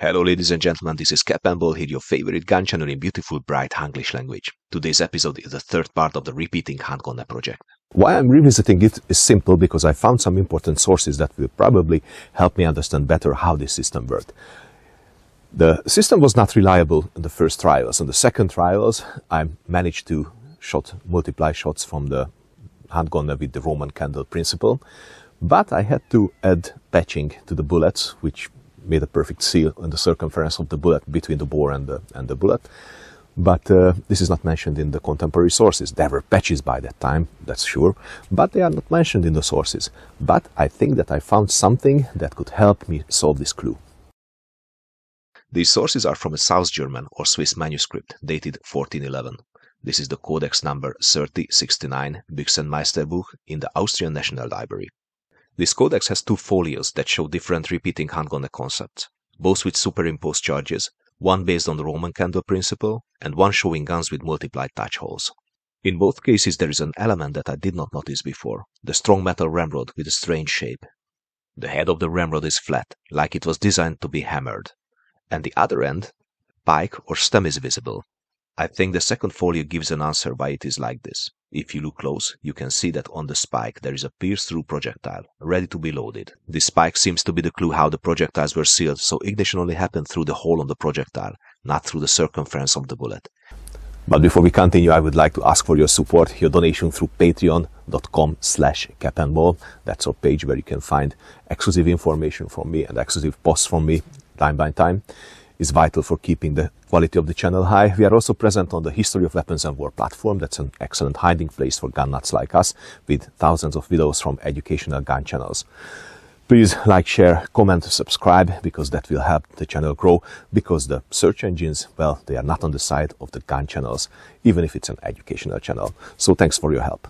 Hello ladies and gentlemen, this is Capandball here, your favorite gun channel in beautiful bright Hanglish language. Today's episode is the third part of the repeating handgonne project. Why I'm revisiting it is simple because I found some important sources that will probably help me understand better how this system worked. The system was not reliable in the first trials. In the second trials, I managed to multiply shots from the handgonne with the Roman candle principle, but I had to add patching to the bullets, which made a perfect seal on the circumference of the bullet between the bore and the bullet. But this is not mentioned in the contemporary sources. There were patches by that time, that's sure, but they are not mentioned in the sources. But I think that I found something that could help me solve this clue. These sources are from a South German or Swiss manuscript dated 1411. This is the Codex number 3069 Büchsenmeisterbuch in the Austrian National Library. This codex has two folios that show different repeating handgonne concepts, both with superimposed charges, one based on the Roman candle principle and one showing guns with multiplied touch holes. In both cases there is an element that I did not notice before, the strong metal ramrod with a strange shape. The head of the ramrod is flat, like it was designed to be hammered, and the other end, pike or stem, is visible. I think the second folio gives an answer why it is like this. If you look close, you can see that on the spike there is a pierce-through projectile, ready to be loaded. This spike seems to be the clue how the projectiles were sealed, so ignition only happened through the hole on the projectile, not through the circumference of the bullet. But before we continue, I would like to ask for your support, your donation through patreon.com/capandball. That's our page where you can find exclusive information from me and exclusive posts from me time by time. Is vital for keeping the quality of the channel high. We are also present on the History of Weapons and War platform. That's an excellent hiding place for gun nuts like us, with thousands of videos from educational gun channels. Please like, share, comment, subscribe, because that will help the channel grow, because the search engines, well, they are not on the side of the gun channels, even if it's an educational channel. So thanks for your help.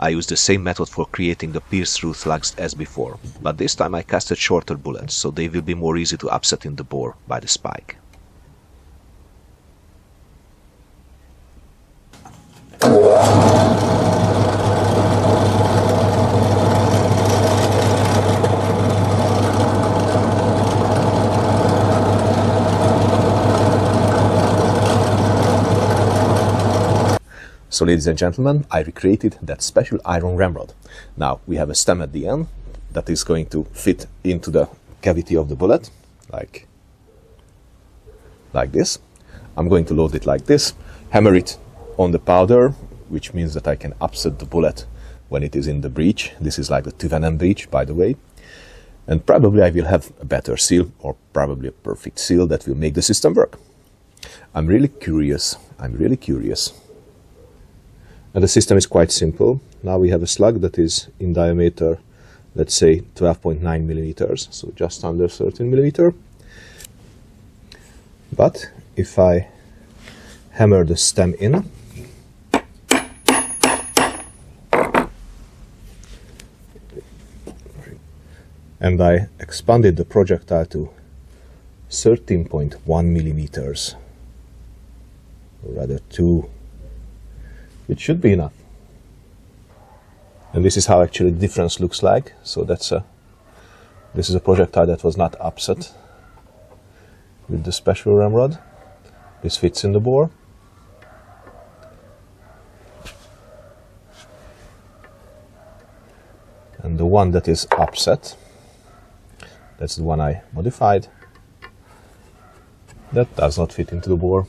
I used the same method for creating the pierce-through slugs as before, but this time I casted shorter bullets, so they will be more easy to upset in the bore by the spike. So ladies and gentlemen, I recreated that special iron ramrod. Now we have a stem at the end that is going to fit into the cavity of the bullet, like this. I'm going to load it like this, hammer it on the powder, which means that I can upset the bullet when it is in the breech. This is like the Tüvenen breech, by the way. And probably I will have a better seal, or probably a perfect seal that will make the system work. I'm really curious. And the system is quite simple. Now we have a slug that is in diameter, let's say 12.9 millimeters, so just under 13 millimeter. But if I hammer the stem in, and I expanded the projectile to 13.1 millimeters, or rather 2, it should be enough. And this is how actually the difference looks like. So this is a projectile that was not upset with the special ramrod. This fits in the bore. And the one that is upset, that's the one I modified. That does not fit into the bore.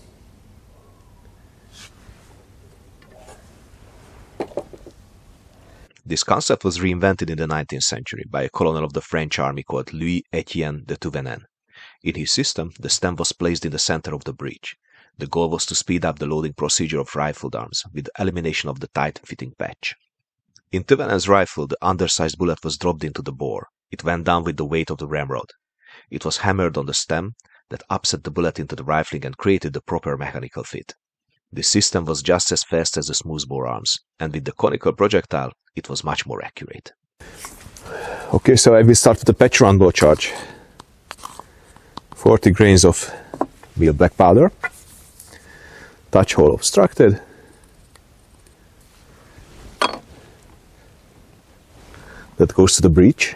This concept was reinvented in the 19th century by a colonel of the French army called Louis-Étienne de Tüvenen. In his system, the stem was placed in the center of the breech. The goal was to speed up the loading procedure of rifled arms with the elimination of the tight-fitting patch. In Tüvenen's rifle, the undersized bullet was dropped into the bore. It went down with the weight of the ramrod. It was hammered on the stem that upset the bullet into the rifling and created the proper mechanical fit. This system was just as fast as the smoothbore arms, and with the conical projectile, it was much more accurate. Okay, so I will start with the patch roundball charge. 40 grains of wheel black powder, touch hole obstructed, that goes to the breech.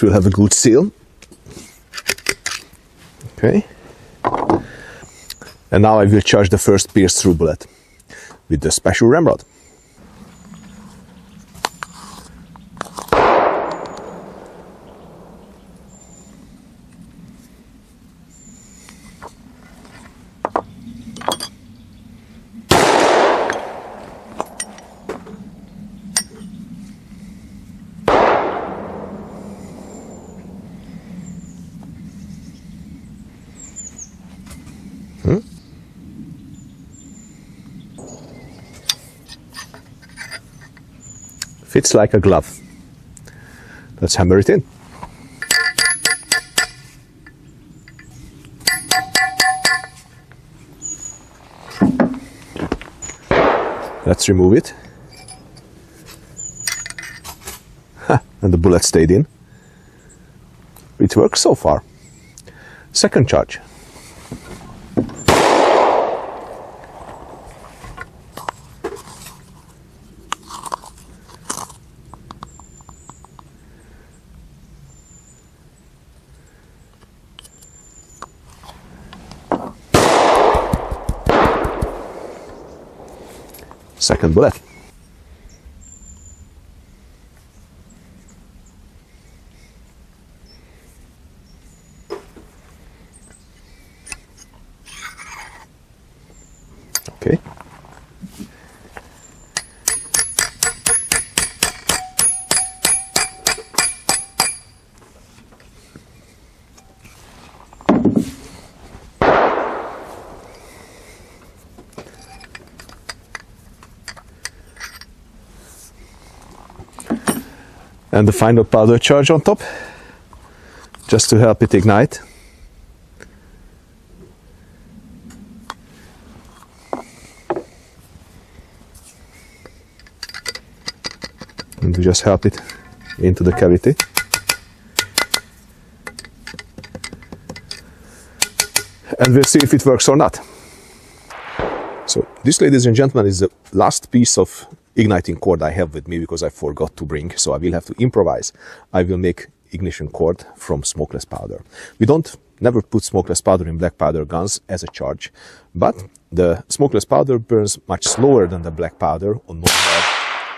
this will have a good seal. Okay. And now I will charge the first pierce-through bullet with the special ramrod. Fits like a glove. Let's hammer it in. Let's remove it. And the bullet stayed in. It works so far. Second charge. Second bullet. Okay. And the final powder charge on top, just to help it ignite. And to just help it into the cavity. And we'll see if it works or not. So this, ladies and gentlemen, is the last piece of igniting cord I have with me because I forgot to bring, so I will have to improvise. I will make ignition cord from smokeless powder. We never put smokeless powder in black powder guns as a charge, but the smokeless powder burns much slower than the black powder on normal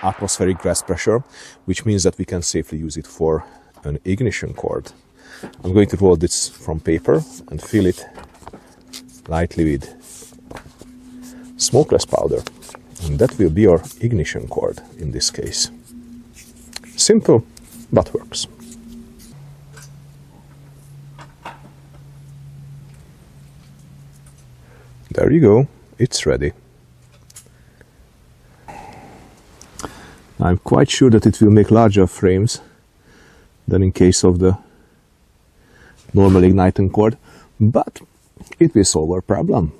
atmospheric gas pressure, which means that we can safely use it for an ignition cord. I'm going to roll this from paper and fill it lightly with smokeless powder. And that will be our ignition cord in this case. Simple, but works. There you go, it's ready. I'm quite sure that it will make larger frames than in case of the normal igniting cord, but it will solve our problem.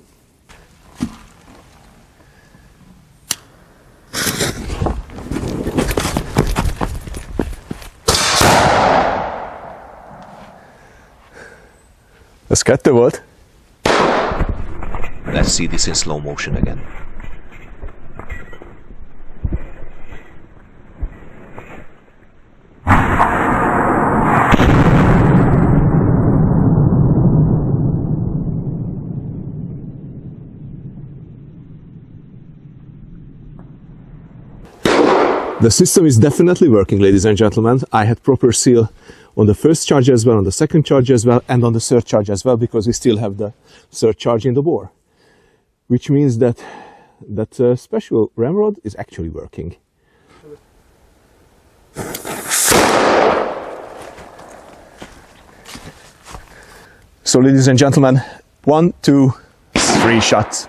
Ez kettő volt? Let's see this in slow motion again. The system is definitely working, ladies and gentlemen. I had proper seal on the first charge as well, on the second charge as well, and on the third charge as well, because we still have the third charge in the bore. Which means that special ramrod is actually working. So, ladies and gentlemen, 1, 2, 3 shots.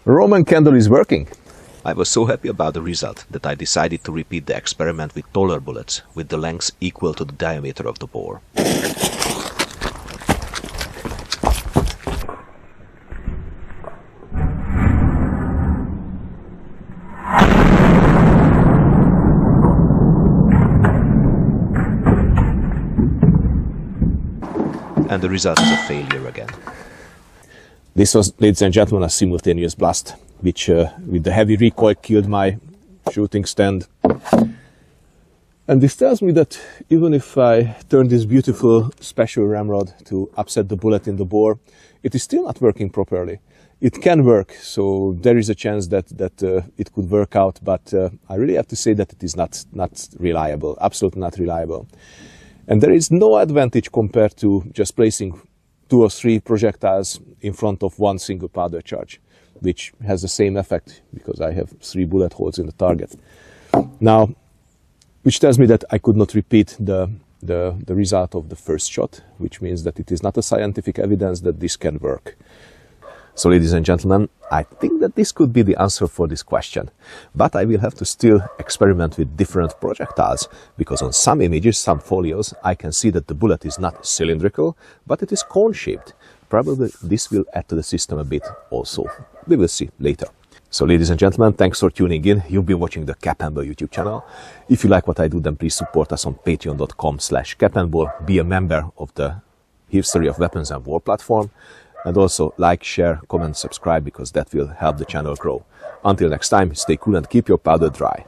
Roman candle is working. I was so happy about the result that I decided to repeat the experiment with taller bullets with the lengths equal to the diameter of the bore. And the result is a failure again. This was, ladies and gentlemen, a simultaneous blast, which with the heavy recoil killed my shooting stand. And this tells me that even if I turn this beautiful special ramrod to upset the bullet in the bore, it is still not working properly. It can work, so there is a chance that it could work out, but I really have to say that it is not reliable, absolutely not reliable. And there is no advantage compared to just placing 2 or 3 projectiles in front of one single powder charge, which has the same effect because I have 3 bullet holes in the target. Now, which tells me that I could not repeat the result of the first shot, which means that it is not a scientific evidence that this can work. So, ladies and gentlemen, I think that this could be the answer for this question. But I will have to still experiment with different projectiles, because on some images, some folios, I can see that the bullet is not cylindrical, but it is cone-shaped. Probably this will add to the system a bit also. We will see later. So, ladies and gentlemen, thanks for tuning in. You've been watching the Capandball YouTube channel. If you like what I do, then please support us on patreon.com/capandball. Be a member of the History of Weapons and War platform. And also like, share, comment, subscribe, because that will help the channel grow. Until next time, stay cool and keep your powder dry.